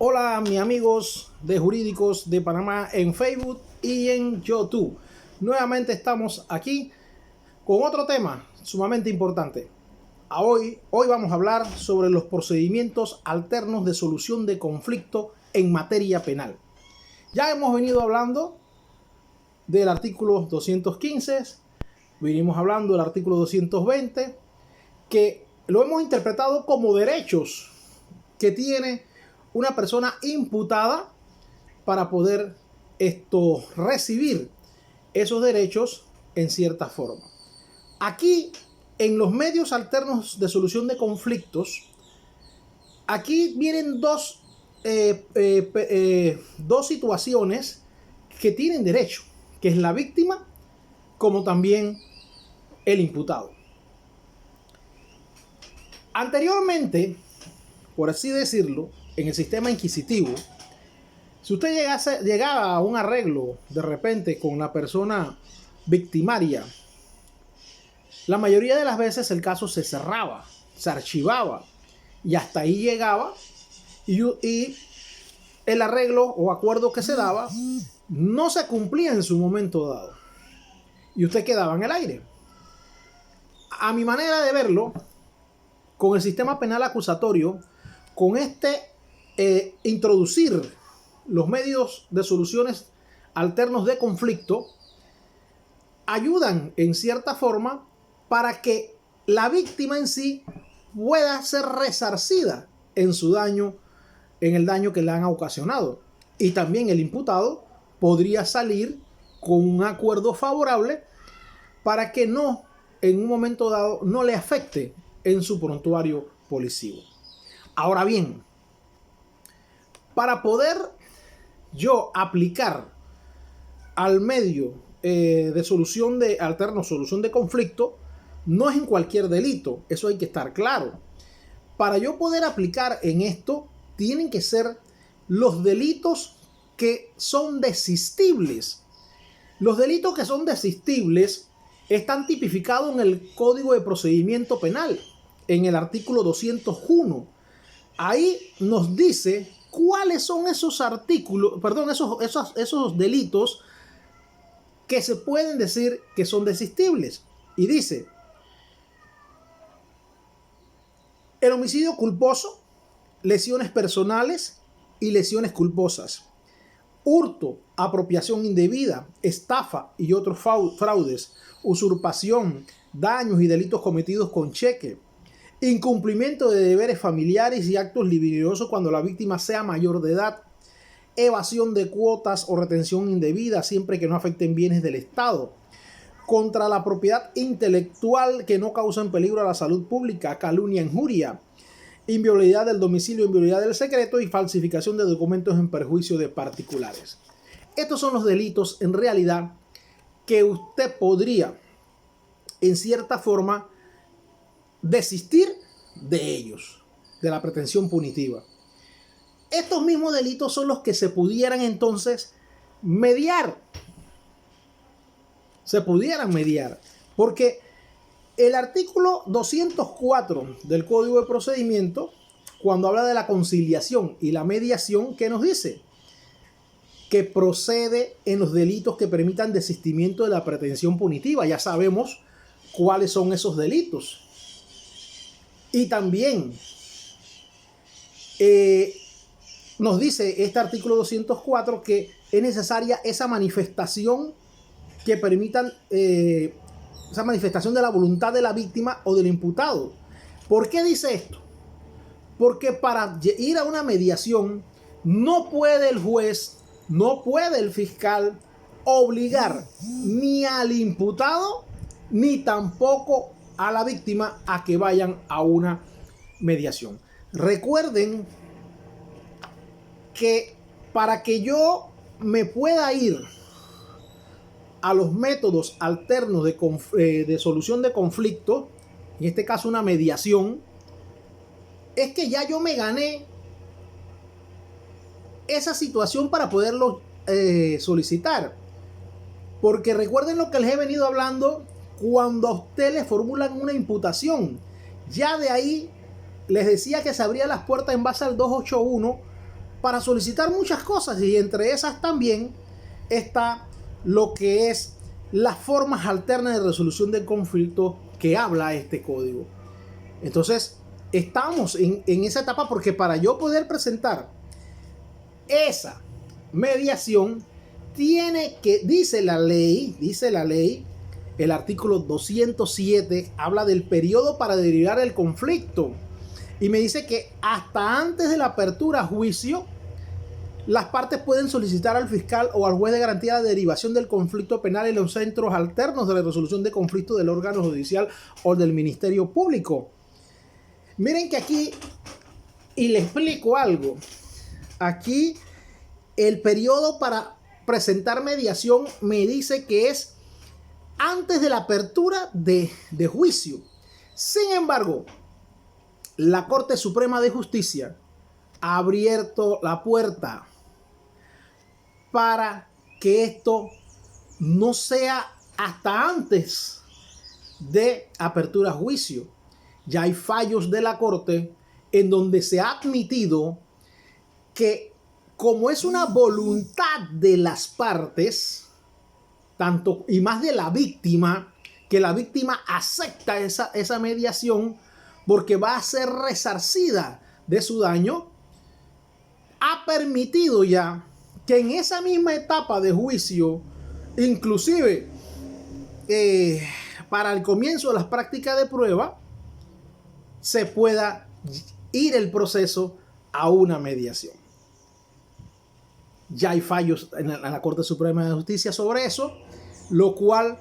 Hola, mis amigos de Jurídicos de Panamá en Facebook y en YouTube. Nuevamente estamos aquí con otro tema sumamente importante. Hoy vamos a hablar sobre los procedimientos alternos de solución de conflicto en materia penal. Ya hemos venido hablando del artículo 215, venimos hablando del artículo 220, que lo hemos interpretado como derechos que tiene una persona imputada para poder recibir esos derechos en cierta forma. Aquí, en los medios alternos de solución de conflictos, aquí vienen dos situaciones que tienen derecho, que es la víctima como también el imputado. Anteriormente, por así decirlo, en el sistema inquisitivo, si usted llegaba a un arreglo de repente con la persona victimaria, la mayoría de las veces el caso se cerraba, se archivaba y hasta ahí llegaba y el arreglo o acuerdo que se daba no se cumplía en su momento dado y usted quedaba en el aire. A mi manera de verlo, con el sistema penal acusatorio, con introducir los medios de soluciones alternos de conflicto, ayudan en cierta forma para que la víctima en sí pueda ser resarcida en su daño, en el daño que le han ocasionado. Y también el imputado podría salir con un acuerdo favorable para que no, en un momento dado, no le afecte en su prontuario policivo. Ahora bien, para poder yo aplicar al medio de solución de alterno, solución de conflicto, no es en cualquier delito, eso hay que estar claro. Para yo poder aplicar en esto, tienen que ser los delitos que son desistibles. Los delitos que son desistibles están tipificados en el Código de Procedimiento Penal, en el artículo 201. Ahí nos dice cuáles son esos artículos, esos delitos que se pueden decir que son desistibles. Y dice: el homicidio culposo, lesiones personales y lesiones culposas, hurto, apropiación indebida, estafa y otros fraudes, usurpación, daños y delitos cometidos con cheque, incumplimiento de deberes familiares y actos libidinosos cuando la víctima sea mayor de edad, evasión de cuotas o retención indebida siempre que no afecten bienes del Estado, contra la propiedad intelectual que no causen peligro a la salud pública, calumnia, injuria, inviolabilidad del domicilio, inviolabilidad del secreto y falsificación de documentos en perjuicio de particulares. Estos son los delitos en realidad que usted podría, en cierta forma, desistir de ellos, de la pretensión punitiva. Estos mismos delitos son los que se pudieran entonces mediar. Se pudieran mediar. Porque el artículo 204 del Código de Procedimiento, cuando habla de la conciliación y la mediación, ¿qué nos dice? Que procede en los delitos que permitan desistimiento de la pretensión punitiva. Ya sabemos cuáles son esos delitos. Y también nos dice este artículo 204 que es necesaria esa manifestación que permitan esa manifestación de la voluntad de la víctima o del imputado. ¿Por qué dice esto? Porque para ir a una mediación no puede el juez, no puede el fiscal obligar ni al imputado ni tampoco a la víctima a que vayan a una mediación. Recuerden que para que yo me pueda ir a los métodos alternos de solución de conflicto, en este caso una mediación, es que ya yo me gané esa situación para poderlo solicitar. Porque recuerden lo que les he venido hablando. Cuando a usted le formulan una imputación, ya de ahí les decía que se abrían las puertas en base al 281 para solicitar muchas cosas, y entre esas también está lo que es las formas alternas de resolución del conflicto que habla este código. Entonces, estamos en esa etapa, porque para yo poder presentar esa mediación, tiene que, dice la ley, el artículo 207 habla del periodo para derivar el conflicto, y me dice que hasta antes de la apertura a juicio, las partes pueden solicitar al fiscal o al juez de garantía la derivación del conflicto penal en los centros alternos de la resolución de conflicto del órgano judicial o del Ministerio Público. Miren que aquí, y les explico algo, aquí el periodo para presentar mediación me dice que es antes de la apertura de juicio. Sin embargo, la Corte Suprema de Justicia ha abierto la puerta para que esto no sea hasta antes de apertura a juicio. Ya hay fallos de la Corte en donde se ha admitido que, como es una voluntad de las partes, tanto y más de la víctima, que la víctima acepta esa mediación porque va a ser resarcida de su daño, ha permitido ya que en esa misma etapa de juicio, inclusive para el comienzo de las prácticas de prueba, se pueda ir el proceso a una mediación. Ya hay fallos en la Corte Suprema de Justicia sobre eso, lo cual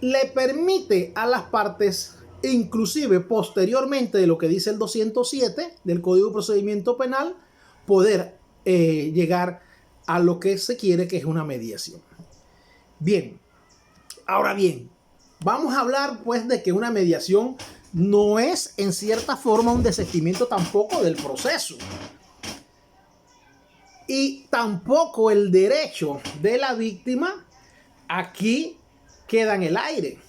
le permite a las partes, inclusive posteriormente de lo que dice el 207 del Código de Procedimiento Penal, poder llegar a lo que se quiere, que es una mediación. Bien, ahora bien, vamos a hablar pues de que una mediación no es en cierta forma un desistimiento tampoco del proceso, y tampoco el derecho de la víctima aquí queda en el aire.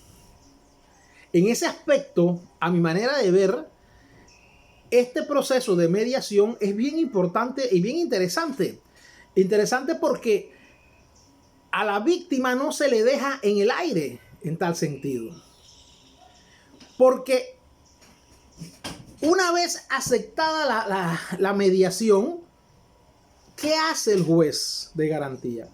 En ese aspecto, a mi manera de ver, este proceso de mediación es bien importante y bien interesante. Interesante porque a la víctima no se le deja en el aire en tal sentido. Porque una vez aceptada la mediación, ¿qué hace el juez de garantía?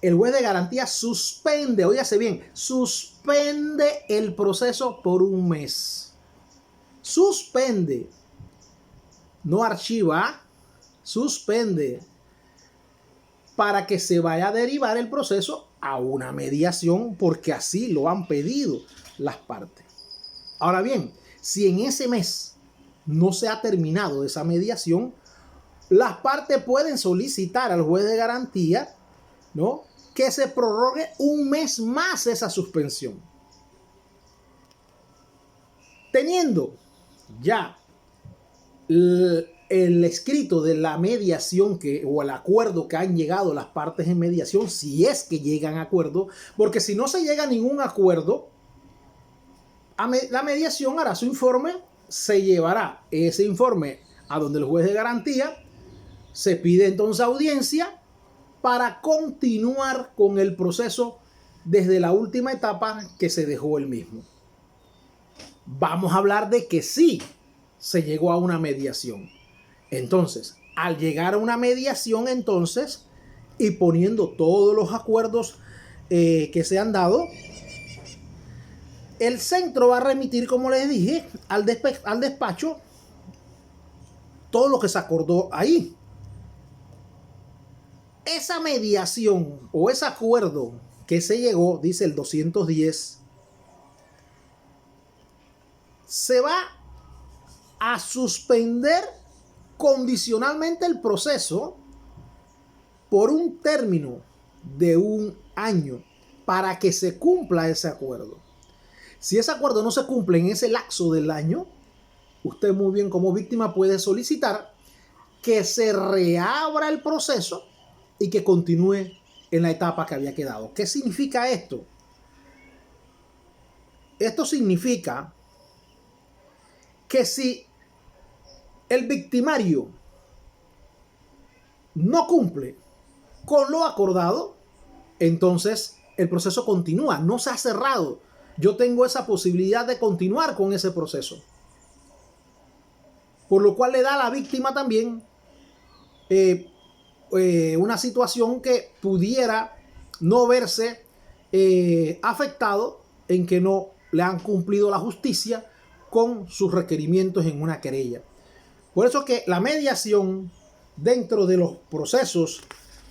El juez de garantía suspende, óyase bien, suspende el proceso por un mes. Suspende. No archiva, suspende, para que se vaya a derivar el proceso a una mediación, porque así lo han pedido las partes. Ahora bien, si en ese mes no se ha terminado esa mediación, las partes pueden solicitar al juez de garantía, ¿no?, que se prorrogue un mes más esa suspensión. Teniendo ya el escrito de la mediación o el acuerdo que han llegado las partes en mediación, si es que llegan a acuerdo, porque si no se llega a ningún acuerdo, la mediación hará su informe, se llevará ese informe a donde el juez de garantía, se pide entonces audiencia para continuar con el proceso desde la última etapa que se dejó el mismo. Vamos a hablar de que sí se llegó a una mediación. Entonces, al llegar a una mediación, entonces, y poniendo todos los acuerdos que se han dado, el centro va a remitir, como les dije, al despacho todo lo que se acordó ahí. Esa mediación o ese acuerdo que se llegó, dice el 210, se va a suspender condicionalmente el proceso por un término de un año para que se cumpla ese acuerdo. Si ese acuerdo no se cumple en ese lapso del año, usted muy bien como víctima puede solicitar que se reabra el proceso y que continúe en la etapa que había quedado. ¿Qué significa esto? Esto significa que si el victimario no cumple con lo acordado, entonces el proceso continúa, no se ha cerrado. Yo tengo esa posibilidad de continuar con ese proceso. Por lo cual le da a la víctima también una situación que pudiera no verse afectado en que no le han cumplido la justicia con sus requerimientos en una querella. Por eso que la mediación dentro de los procesos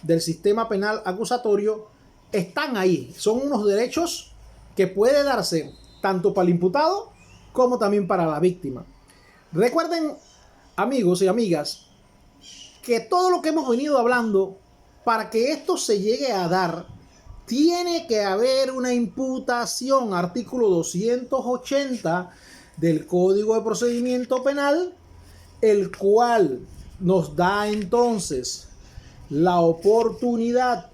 del sistema penal acusatorio están ahí. Son unos derechos que puede darse tanto para el imputado como también para la víctima. Recuerden, amigos y amigas, que todo lo que hemos venido hablando, para que esto se llegue a dar, tiene que haber una imputación, artículo 280 del Código de Procedimiento Penal, el cual nos da entonces la oportunidad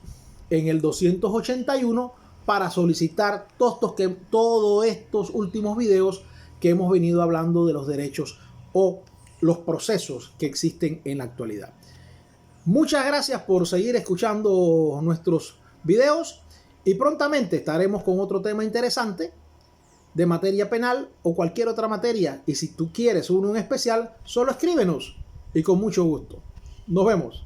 en el 281 para solicitar todos estos últimos videos que hemos venido hablando de los derechos o los procesos que existen en la actualidad. Muchas gracias por seguir escuchando nuestros videos y prontamente estaremos con otro tema interesante de materia penal o cualquier otra materia. Y si tú quieres uno en especial, solo escríbenos y con mucho gusto. Nos vemos.